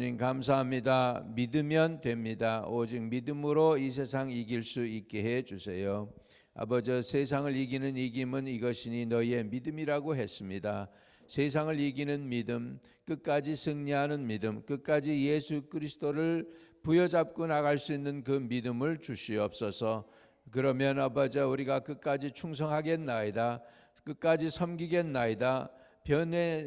주님 감사합니다. 믿으면 됩니다. 오직 믿음으로 이 세상 이길 수 있게 해 주세요. 아버지, 세상을 이기는 이김은 이것이니 너희의 믿음이라고 했습니다. 세상을 이기는 믿음, 끝까지 승리하는 믿음, 끝까지 예수 그리스도를 부여잡고 나갈 수 있는 그 믿음을 주시옵소서. 그러면 아버지, 우리가 끝까지 충성하겠나이다. 끝까지 섬기겠나이다.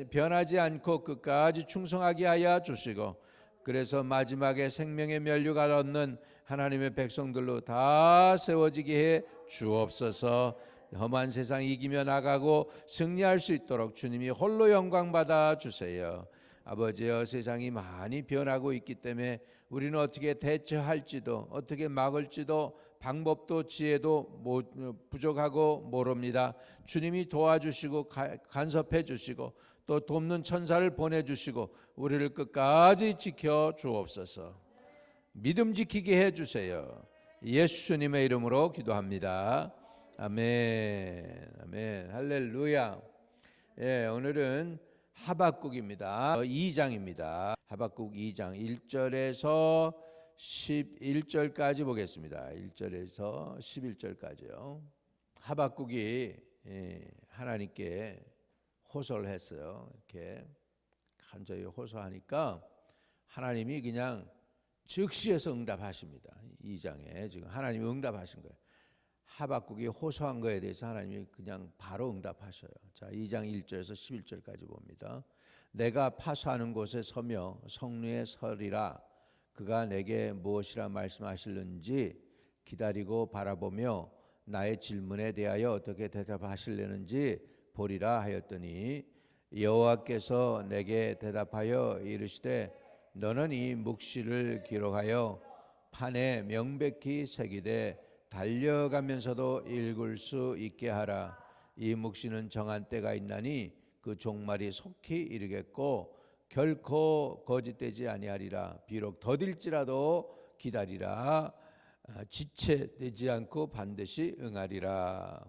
변하지 않고 끝까지 충성하게 하여 주시고, 그래서 마지막에 생명의 면류관을 얻는 하나님의 백성들로 다 세워지게 해 주옵소서. 험한 세상 이기며 나가고 승리할 수 있도록 주님이 홀로 영광 받아 주세요. 아버지여, 세상이 많이 변하고 있기 때문에 우리는 어떻게 대처할지도 어떻게 막을지도 방법도 지혜도 부족하고 모릅니다. 주님이 도와주시고 간섭해 주시고 또 돕는 천사를 보내주시고 우리를 끝까지 지켜 주옵소서. 믿음 지키게 해주세요. 예수님의 이름으로 기도합니다. 아멘. 아멘. 할렐루야. 예, 오늘은 하박국입니다. 2장입니다. 하박국 2장 1절에서 11절까지 보겠습니다. 1절에서 11절까지요. 하박국이 하나님께 호소를 했어요. 이렇게 간절히 호소하니까 하나님이 그냥 즉시에서 응답하십니다. 2장에 지금 하나님이 응답하신 거예요. 하박국이 호소한 거에 대해서 하나님이 그냥 바로 응답하셔요. 자, 2장 1절에서 11절까지 봅니다. 내가 파수하는 곳에 서며 성루에 서리라. 그가 내게 무엇이라 말씀하실는지 기다리고 바라보며 나의 질문에 대하여 어떻게 대답하실려는지 보리라 하였더니, 여호와께서 내게 대답하여 이르시되 너는 이 묵시를 기록하여 판에 명백히 새기되 달려가면서도 읽을 수 있게 하라. 이 묵시는 정한 때가 있나니 그 종말이 속히 이르겠고 결코 거짓되지 아니하리라. 비록 더딜지라도 기다리라. 지체되지 않고 반드시 응하리라.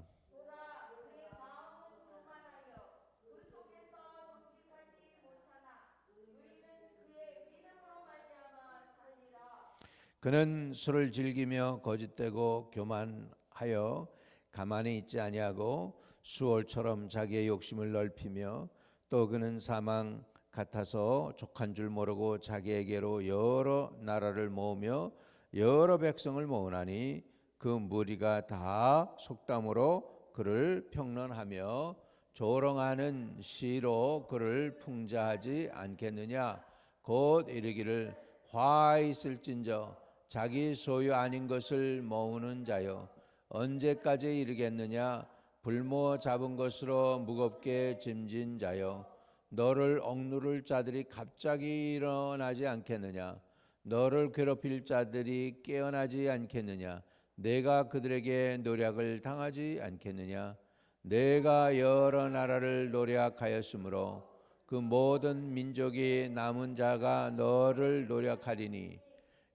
그는 술을 즐기며 거짓되고 교만하여 가만히 있지 아니하고 수월처럼 자기의 욕심을 넓히며, 또 그는 사망 같아서 족한 줄 모르고 자기에게로 여러 나라를 모으며 여러 백성을 모으나니 그 무리가 다 속담으로 그를 평론하며 조롱하는 시로 그를 풍자하지 않겠느냐. 곧 이르기를 화 있을진저 자기 소유 아닌 것을 모으는 자여, 언제까지 이르겠느냐. 불모 잡은 것으로 무겁게 짐진 자여, 너를 억누를 자들이 갑자기 일어나지 않겠느냐. 너를 괴롭힐 자들이 깨어나지 않겠느냐. 내가 그들에게 노략을 당하지 않겠느냐. 내가 여러 나라를 노략하였으므로 그 모든 민족이 남은 자가 너를 노략하리니,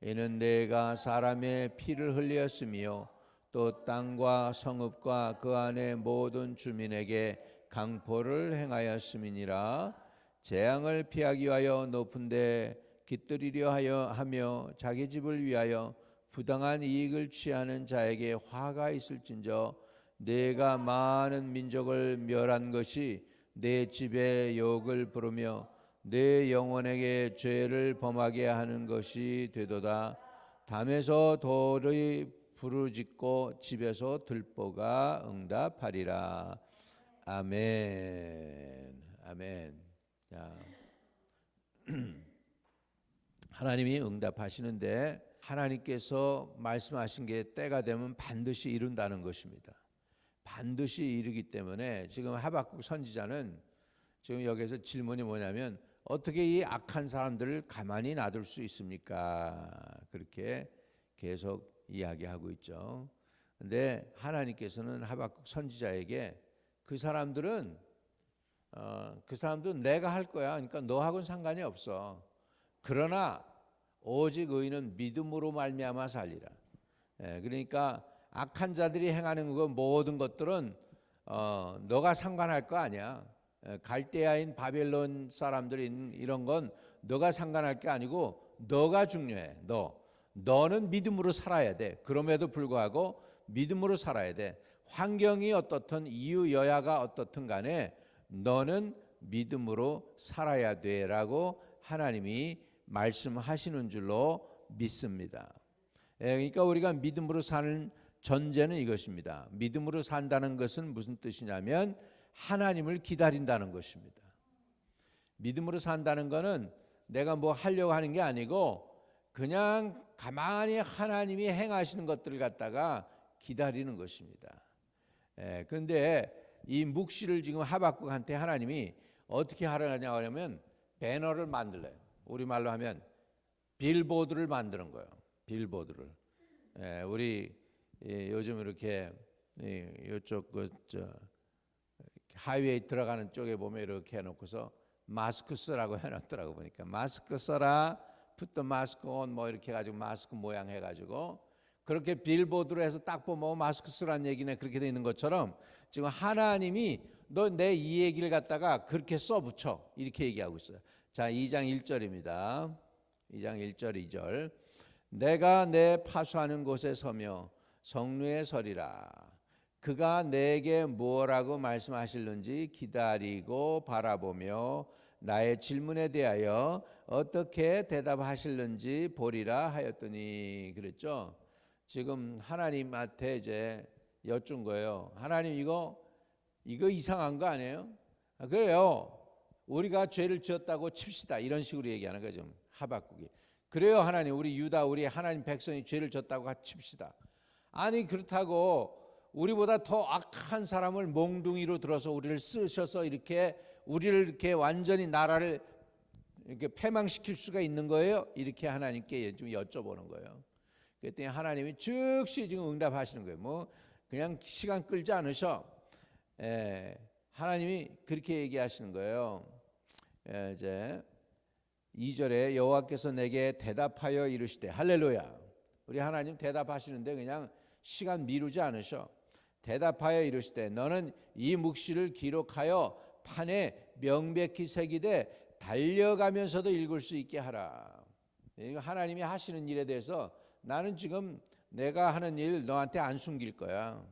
이는 내가 사람의 피를 흘렸으며 또 땅과 성읍과 그 안의 모든 주민에게 강포를 행하였음이니라. 재앙을 피하기 위하여 높은 데 깃들이려 하며 자기 집을 위하여 부당한 이익을 취하는 자에게 화가 있을진저, 내가 많은 민족을 멸한 것이 내 집에 욕을 부르며 내 영혼에게 죄를 범하게 하는 것이 되도다. 담에서 돌이 부르짖고 집에서 들보가 응답하리라. 아멘. 아멘. 자, 하나님이 응답하시는데 하나님께서 말씀하신 게 때가 되면 반드시 이룬다는 것입니다. 반드시 이루기 때문에 지금 하박국 선지자는 지금 여기서 질문이 뭐냐면, 어떻게 이 악한 사람들을 가만히 놔둘 수 있습니까? 그렇게 계속 이야기하고 있죠. 근데 하나님께서는 하박국 선지자에게 그 사람들은 내가 할 거야. 그러니까 너하고는 상관이 없어. 그러나 오직 의인은 믿음으로 말미암아 살리라. 그러니까 악한 자들이 행하는 그 모든 것들은 너가 상관할 거 아니야. 갈대아인 바벨론 사람들이 이런 건 너가 상관할 게 아니고 너가 중요해. 너는 믿음으로 살아야 돼. 그럼에도 불구하고 믿음으로 살아야 돼. 환경이 어떻든 이유 여야가 어떻든 간에 너는 믿음으로 살아야 돼라고 하나님이 말씀하시는 줄로 믿습니다. 그러니까 우리가 믿음으로 사는 전제는 이것입니다. 믿음으로 산다는 것은 무슨 뜻이냐면 하나님을 기다린다는 것입니다. 믿음으로 산다는 것은 내가 뭐 하려고 하는 게 아니고 그냥 가만히 하나님이 행하시는 것들을 갖다가 기다리는 것입니다. 그런데 이 묵시를 지금 하박국한테 하나님이 어떻게 하려냐고 하면 배너를 만들래요. 우리말로 하면 빌보드를 만드는 거예요. 빌보드를. 우리 요즘 이렇게 이쪽 하이웨이 들어가는 쪽에 보면 이렇게 해놓고서 마스크 쓰라고 해놨더라고. 보니까 마스크 써라, put the mask on 뭐 이렇게 해가지고 마스크 모양 해가지고 그렇게 빌보드로 해서 딱 보면 마스크 쓰라는 얘기네. 그렇게 돼 있는 것처럼 지금 하나님이 너 내 이 얘기를 갖다가 그렇게 써붙여 이렇게 얘기하고 있어요. 자, 2장 1절입니다. 2장 1절 2절. 내가 내 파수하는 곳에 서며 성루에 서리라. 그가 내게 무엇라고 말씀하실는지 기다리고 바라보며 나의 질문에 대하여 어떻게 대답하실는지 보리라 하였더니 그랬죠. 지금 하나님한테 이제 여쭌 거예요. 하나님 이거 이상한 거 아니에요? 그래요. 우리가 죄를 지었다고 칩시다. 이런 식으로 얘기하는 거죠. 하박국이. 그래요 하나님, 우리 유다 우리 하나님 백성이 죄를 졌다고 칩시다. 아니 그렇다고 우리보다 더 악한 사람을 몽둥이로 들어서 우리를 쓰셔서 이렇게 우리를 이렇게 완전히 나라를 이렇게 패망시킬 수가 있는 거예요? 이렇게 하나님께 좀 여쭤보는 거예요. 그랬더니 하나님이 즉시 지금 응답하시는 거예요. 뭐 그냥 시간 끌지 않으셔. 하나님이 그렇게 얘기하시는 거예요. 이제 2절에 여호와께서 내게 대답하여 이르시되 할렐루야. 우리 하나님 대답하시는데 그냥 시간 미루지 않으셔. 대답하여 이르시되 너는 이 묵시를 기록하여 판에 명백히 새기되 달려가면서도 읽을 수 있게 하라. 하나님이 하시는 일에 대해서 나는 지금 내가 하는 일 너한테 안 숨길 거야.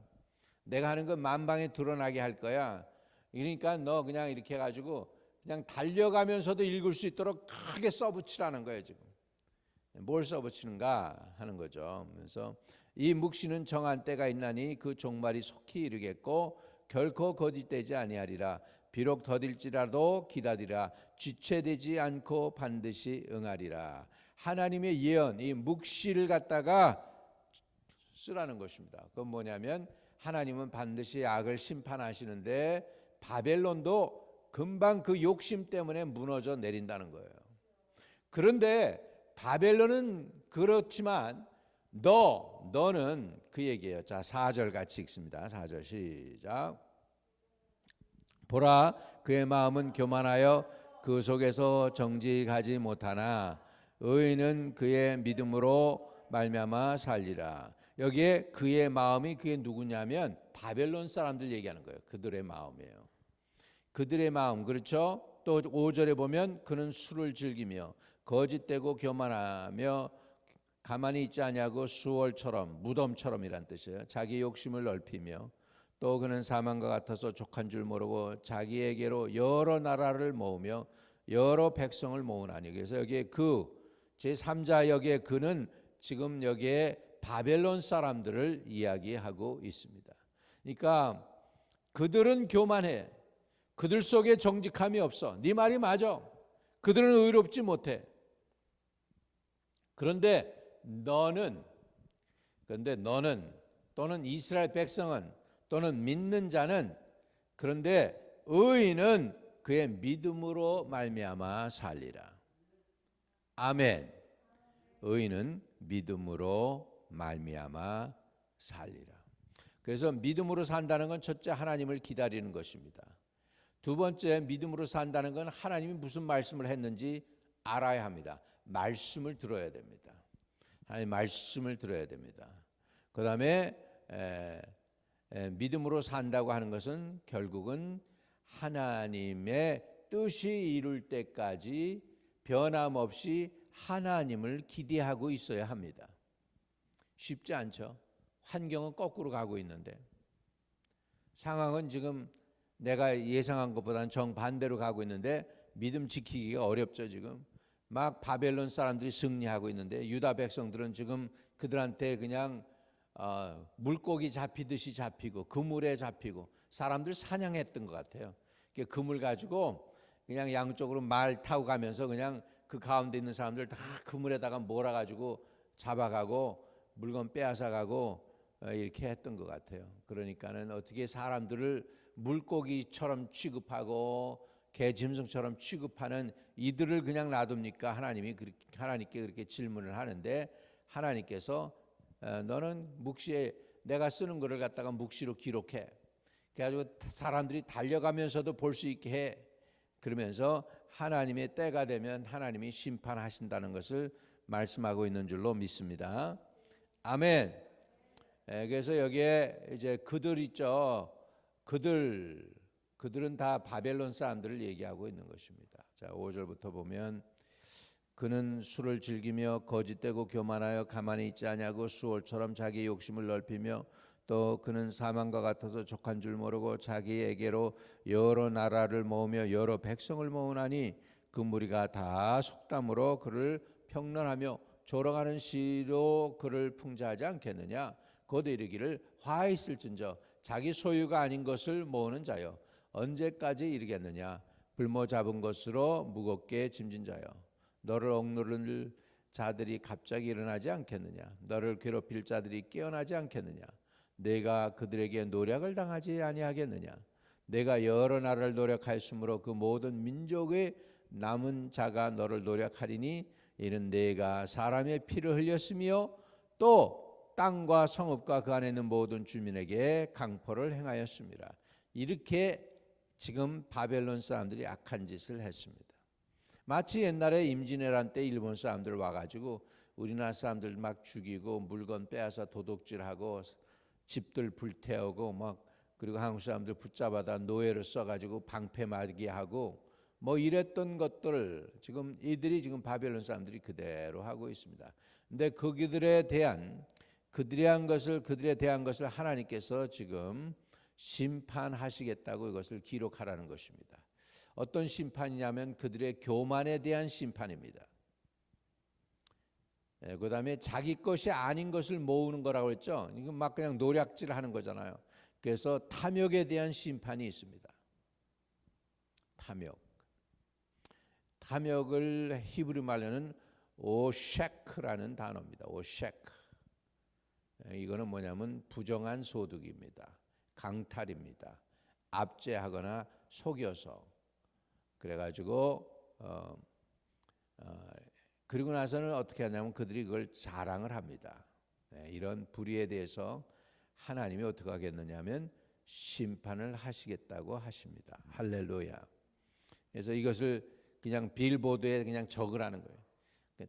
내가 하는 건 만방에 드러나게 할 거야. 그러니까 너 그냥 이렇게 해가지고 그냥 달려가면서도 읽을 수 있도록 크게 써붙이라는 거예요. 지금 뭘 써붙이는가 하는 거죠. 그래서 이 묵시는 정한 때가 있나니 그 종말이 속히 이르겠고 결코 거짓되지 아니하리라. 비록 더딜지라도 기다리라. 지체되지 않고 반드시 응하리라. 하나님의 예언, 이 묵시를 갖다가 쓰라는 것입니다. 그건 뭐냐면 하나님은 반드시 악을 심판하시는데 바벨론도 금방 그 욕심 때문에 무너져 내린다는 거예요. 그런데 바벨론은 그렇지만 너는 그 얘기예요. 자, 4절 같이 읽습니다. 4절 시작. 보라, 그의 마음은 교만하여 그 속에서 정직하지 못하나 의인은 그의 믿음으로 말미암아 살리라. 여기에 그의 마음이 그게 누구냐면 바벨론 사람들 얘기하는 거예요. 그들의 마음이에요. 그들의 마음. 그렇죠? 또 5절에 보면 그는 술을 즐기며 거짓되고 교만하며 가만히 있지 아니하고 수월처럼 무덤처럼이란 뜻이에요. 자기 욕심을 넓히며 또 그는 사망과 같아서 족한 줄 모르고 자기에게로 여러 나라를 모으며 여러 백성을 모으나니. 그래서 여기에 그 제3자 역의 그는 지금 여기에 바벨론 사람들을 이야기하고 있습니다. 그러니까 그들은 교만해. 그들 속에 정직함이 없어. 네 말이 맞아. 그들은 의롭지 못해. 그런데 너는 또는 이스라엘 백성은 또는 믿는 자는 그런데 의인은 그의 믿음으로 말미암아 살리라. 아멘. 의인은 믿음으로 말미암아 살리라. 그래서 믿음으로 산다는 건 첫째 하나님을 기다리는 것입니다. 두 번째 믿음으로 산다는 건 하나님이 무슨 말씀을 했는지 알아야 합니다. 말씀을 들어야 됩니다. 하나님 말씀을 들어야 됩니다. 그 다음에 믿음으로 산다고 하는 것은 결국은 하나님의 뜻이 이룰 때까지 변함없이 하나님을 기대하고 있어야 합니다. 쉽지 않죠. 환경은 거꾸로 가고 있는데, 상황은 지금 내가 예상한 것보다는 정반대로 가고 있는데 믿음 지키기가 어렵죠. 지금 막 바벨론 사람들이 승리하고 있는데 유다 백성들은 지금 그들한테 그냥 물고기 잡히듯이 잡히고 그물에 잡히고, 사람들 사냥했던 것 같아요. 그물 가지고 그냥 양쪽으로 말 타고 가면서 그냥 그 가운데 있는 사람들 다 그물에다가 몰아가지고 잡아가고 물건 빼앗아가고 이렇게 했던 것 같아요. 그러니까는 어떻게 사람들을 물고기처럼 취급하고 개짐승처럼 취급하는 이들을 그냥 놔둡니까? 하나님께 그렇게 질문을 하는데, 하나님께서 너는 묵시에 내가 쓰는 거를 갖다가 묵시로 기록해. 그래가지고 사람들이 달려가면서도 볼 수 있게 해. 그러면서 하나님의 때가 되면 하나님이 심판하신다는 것을 말씀하고 있는 줄로 믿습니다. 아멘. 그래서 여기에 이제 그들 있죠. 그들은 다 바벨론 사람들을 얘기하고 있는 것입니다. 자, 5절부터 보면 그는 술을 즐기며 거짓되고 교만하여 가만히 있지 아니하고 수월처럼 자기 욕심을 넓히며, 또 그는 사망과 같아서 족한 줄 모르고 자기에게로 여러 나라를 모으며 여러 백성을 모으나니 그 무리가 다 속담으로 그를 평론하며 조롱하는 시로 그를 풍자하지 않겠느냐. 곧 이르기를 화 있을진저 자기 소유가 아닌 것을 모으는 자여 언제까지 이르겠느냐. 불모 잡은 것으로 무겁게 짐진 자여 너를 억누를 자들이 갑자기 일어나지 않겠느냐. 너를 괴롭힐 자들이 깨어나지 않겠느냐. 내가 그들에게 노략을 당하지 아니하겠느냐. 내가 여러 나라를 노력하였으므로 그 모든 민족의 남은 자가 너를 노력하리니 이는 내가 사람의 피를 흘렸으며 또 땅과 성읍과 그 안에 있는 모든 주민에게 강포를 행하였습니다. 이렇게 지금 바벨론 사람들이 악한 짓을 했습니다. 마치 옛날에 임진왜란 때 일본 사람들 와가지고 우리나라 사람들 막 죽이고 물건 빼앗아 도둑질하고 집들 불태우고 막, 그리고 한국 사람들 붙잡아다 노예를 써가지고 방패 맞게 하고 뭐 이랬던 것들 지금 이들이 지금 바벨론 사람들이 그대로 하고 있습니다. 근데 그들에 대한 것을 하나님께서 지금 심판하시겠다고 이것을 기록하라는 것입니다. 어떤 심판이냐면 그들의 교만에 대한 심판입니다. 그다음에 자기 것이 아닌 것을 모으는 거라고 했죠. 이건 막 그냥 노략질 하는 거잖아요. 그래서 탐욕에 대한 심판이 있습니다. 탐욕을 히브리 말로는 오셰크라는 단어입니다. 오셰크. 이거는 뭐냐면 부정한 소득입니다. 강탈입니다. 압제하거나 속여서. 그래가지고 그리고 나서는 어떻게 하냐면 그들이 그걸 자랑을 합니다. 이런 불의에 대해서 하나님이 어떻게 하겠느냐면 심판을 하시겠다고 하십니다. 할렐루야. 그래서 이것을 그냥 빌보드에 그냥 적으라는 거예요.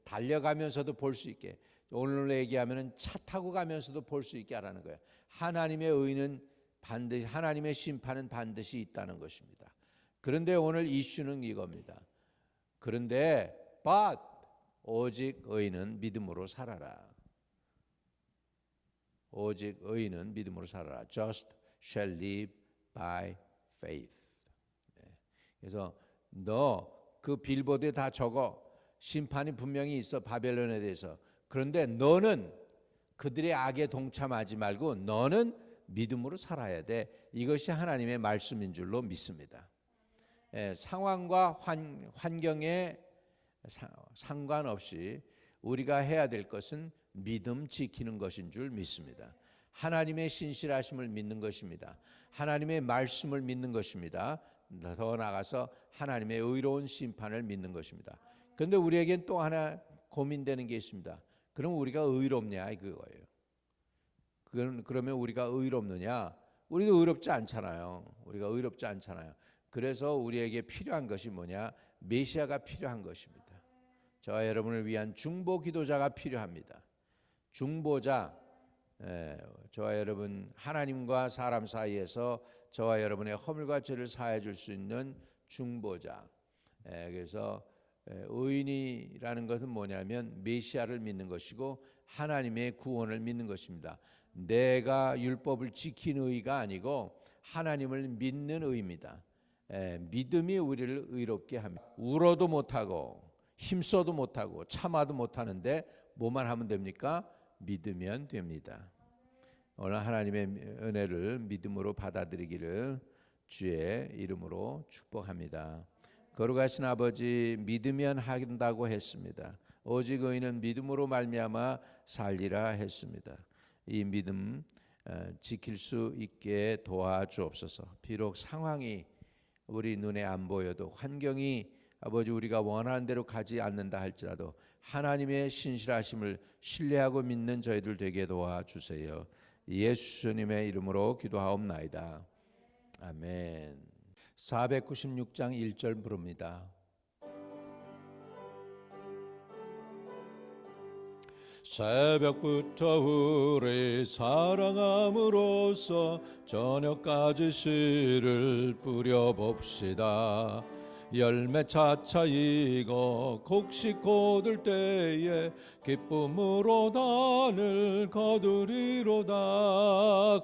달려가면서도 볼 수 있게, 오늘 얘기하면은 차 타고 가면서도 볼 수 있게 하라는 거예요. 하나님의 의는 반드시, 하나님의 심판은 반드시 있다는 것입니다. 그런데 오늘 이슈는 이겁니다. 그런데 오직 의인은 믿음으로 살아라. 오직 의인은 믿음으로 살아라. Just shall live by faith. 그래서 너 그 빌보드에 다 적어. 심판이 분명히 있어, 바벨론에 대해서. 그런데 너는 그들의 악에 동참하지 말고 너는 믿음으로 살아야 돼. 이것이 하나님의 말씀인 줄로 믿습니다. 상황과 환경에 상관없이 우리가 해야 될 것은 믿음 지키는 것인 줄 믿습니다. 하나님의 신실하심을 믿는 것입니다. 하나님의 말씀을 믿는 것입니다. 더 나아가서 하나님의 의로운 심판을 믿는 것입니다. 그런데 우리에겐 또 하나 고민되는 게 있습니다. 그럼 우리가 의롭냐 이거예요. 그러면 우리가 의롭느냐? 우리도 의롭지 않잖아요. 우리가 의롭지 않잖아요. 그래서 우리에게 필요한 것이 뭐냐? 메시아가 필요한 것입니다. 저와 여러분을 위한 중보 기도자가 필요합니다. 중보자, 저와 여러분 하나님과 사람 사이에서 저와 여러분의 허물과 죄를 사해 줄 수 있는 중보자. 그래서 의인이라는 것은 뭐냐면 메시아를 믿는 것이고 하나님의 구원을 믿는 것입니다. 내가 율법을 지키는 의가 아니고 하나님을 믿는 의입니다. 믿음이 우리를 의롭게 합니다. 울어도 못하고 힘써도 못하고 참아도 못하는데 뭐만 하면 됩니까? 믿으면 됩니다. 오늘 하나님의 은혜를 믿음으로 받아들이기를 주의 이름으로 축복합니다. 거룩하신 아버지, 믿으면 한다고 했습니다. 오직 의인은 믿음으로 말미암아 살리라 했습니다. 이 믿음 지킬 수 있게 도와주옵소서. 비록 상황이 우리 눈에 안 보여도, 환경이 아버지 우리가 원하는 대로 가지 않는다 할지라도 하나님의 신실하심을 신뢰하고 믿는 저희들 되게 도와주세요. 예수님의 이름으로 기도하옵나이다. 아멘. 496장 1절 부릅니다. 새벽부터 우리 사랑함으로써 저녁까지 씨를 뿌려봅시다. 열매 차차 익어 곡식 거둘 때에 기쁨으로 단을 거두리로다.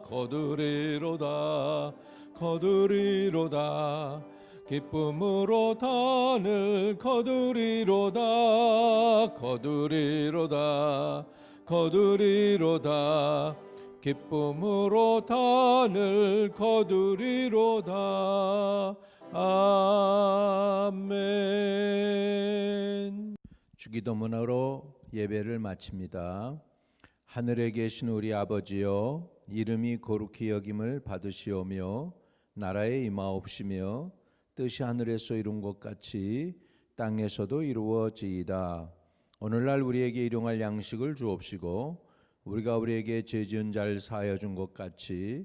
거두리로다. 거두리로다. 기쁨으로 단을 거두리로다. 거두리로다. 거두리로다. 기쁨으로 단을 거두리로다. 아멘. 주기도문으로 예배를 마칩니다. 하늘에 계신 우리 아버지여, 이름이 거룩히 여김을 받으시오며 나라에 임하옵시며 뜻이 하늘에서 이룬 것 같이 땅에서도 이루어지이다. 오늘날 우리에게 일용할 양식을 주옵시고 우리가 우리에게 죄 지은 자를 사하여 준 것 같이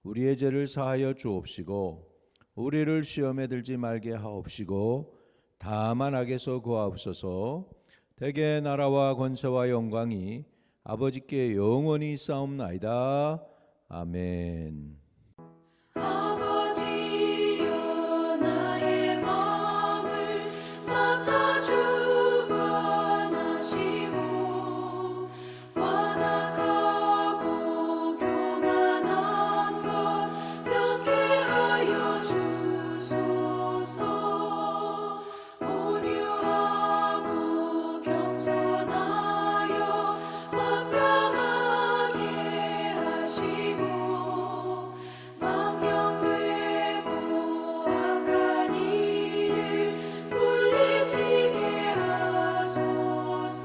우리의 죄를 사하여 주옵시고 우리를 시험에 들지 말게 하옵시고 다만 악에서 구하옵소서. 대개 나라와 권세와 영광이 아버지께 영원히 있사옵나이다. 아멘. 아버지여, 나의 마음을 맡아주고 하시고 완악하고 교만한 것 명케하여 주소서. 온유하고 겸손하여 완벽하게 하시고 망령되고 악한 일을 물리치게 하소서.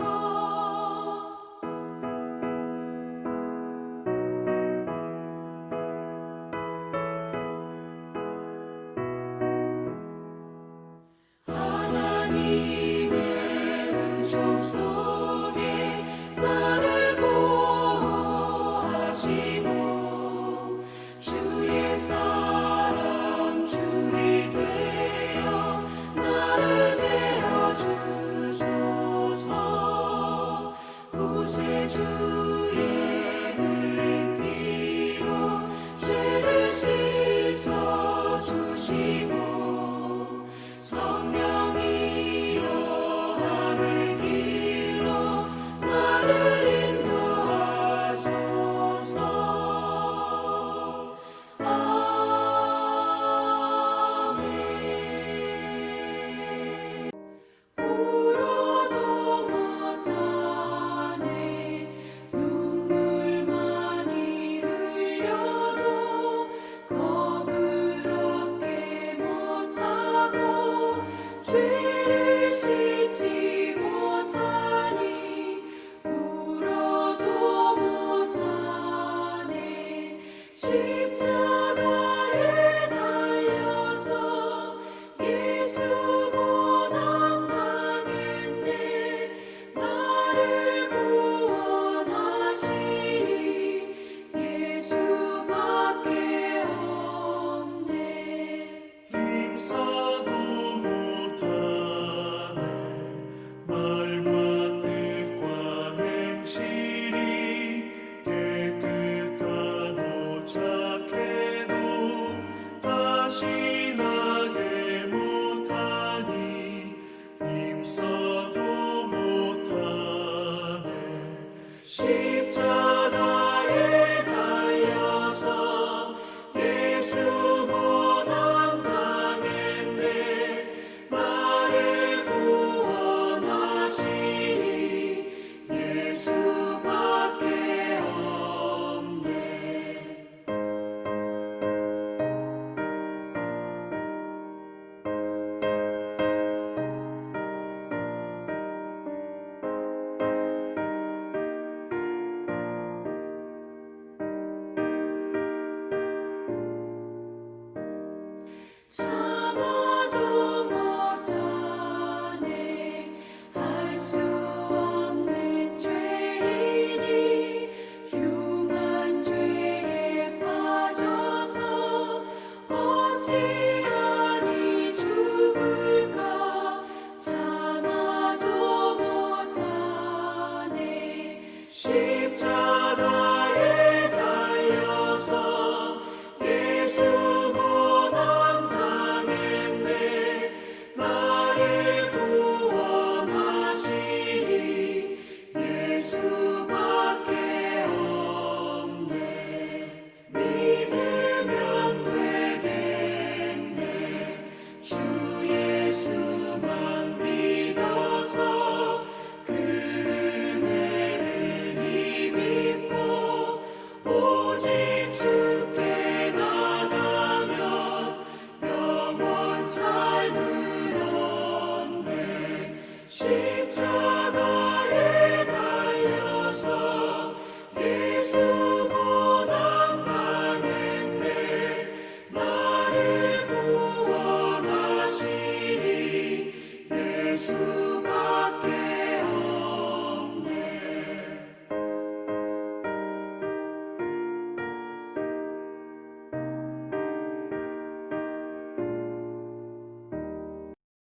하나님의 은총 속에 나를 보호하시고 주의 사랑 줄이 되어 나를 메어 주소서. 구세주의 흘린 피로 죄를 씻어 주시고 성령이여 하늘 길로 나를 인도하소서. 아멘. 울어도 못하네 십자가에 달려서 예수 고난 당했네. 나를 구원하시니 예수밖에 없네. 참아도 못하네. 할 수 없는 죄인이 흉한 죄에 빠져서 어찌하니 죽을까. 참아도 못하네.